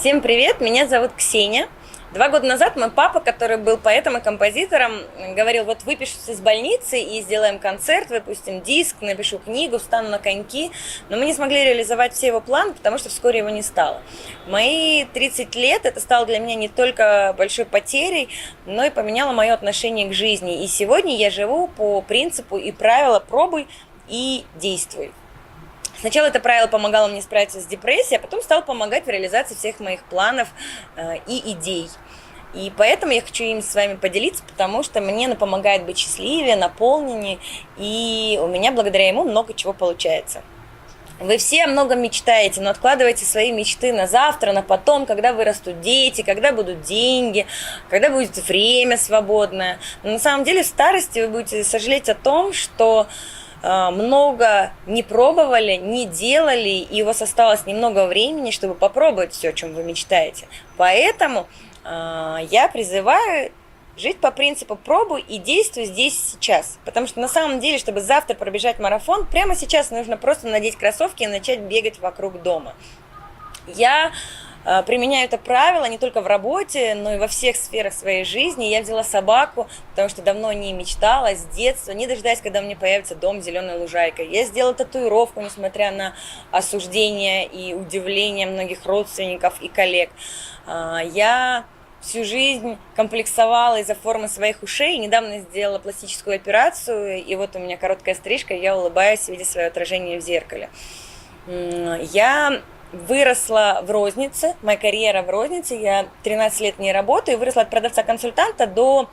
Всем привет, меня зовут Ксения. 2 года назад мой папа, который был поэтом и композитором, говорил: вот выпишусь из больницы и сделаем концерт, выпустим диск, напишу книгу, встану на коньки. Но мы не смогли реализовать все его планы, потому что вскоре его не стало. Мои 30 лет это стало для меня не только большой потерей, но и поменяло мое отношение к жизни. И сегодня я живу по принципу и правилу «пробуй и действуй». Сначала это правило помогало мне справиться с депрессией, а потом стало помогать в реализации всех моих планов и идей. И поэтому я хочу им с вами поделиться, потому что мне оно помогает быть счастливее, наполненнее, и у меня благодаря ему много чего получается. Вы все о многом мечтаете, но откладываете свои мечты на завтра, на потом, когда вырастут дети, когда будут деньги, когда будет время свободное. Но на самом деле в старости вы будете сожалеть о том, что много не пробовали, не делали, и у вас осталось немного времени, чтобы попробовать все, о чем вы мечтаете. Поэтому я призываю жить по принципу «пробуй и действуй здесь сейчас». Потому что на самом деле, чтобы завтра пробежать марафон, прямо сейчас нужно просто надеть кроссовки и начать бегать вокруг дома. Я применяю это правило не только в работе, но и во всех сферах своей жизни. Я взяла собаку, потому что давно о ней мечтала, с детства, не дожидаясь, когда у меня появится дом с зеленой лужайкой. Я сделала татуировку, несмотря на осуждение и удивление многих родственников и коллег. Я всю жизнь комплексовала из-за формы своих ушей. Недавно сделала пластическую операцию, и вот у меня короткая стрижка, и я улыбаюсь, видя свое отражение в зеркале. Я выросла в рознице, моя карьера в рознице, я 13 лет в ней работаю, выросла от продавца-консультанта до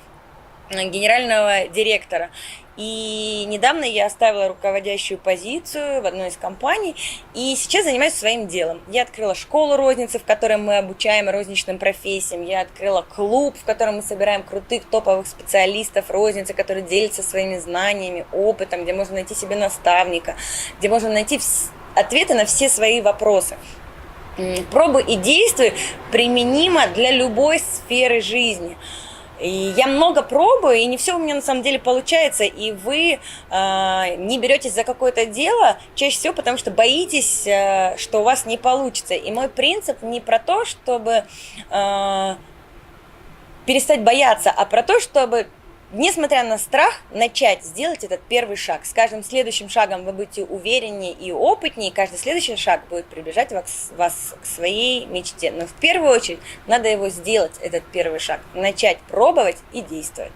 генерального директора. И недавно я оставила руководящую позицию в одной из компаний, и сейчас занимаюсь своим делом. Я открыла школу розницы, в которой мы обучаем розничным профессиям. Я открыла клуб, в котором мы собираем крутых топовых специалистов розницы, которые делятся своими знаниями, опытом, где можно найти себе наставника, где можно найти ответы на все свои вопросы. Пробуй и действуй применимо для любой сферы жизни. И я много пробую, и не все у меня на самом деле получается, и вы не беретесь за какое-то дело чаще всего, потому что боитесь, что у вас не получится. И мой принцип не про то, чтобы перестать бояться, а про то, чтобы, несмотря на страх, начать сделать этот первый шаг. С каждым следующим шагом вы будете увереннее и опытнее, и каждый следующий шаг будет приближать вас к своей мечте. Но в первую очередь надо его сделать, этот первый шаг, начать пробовать и действовать.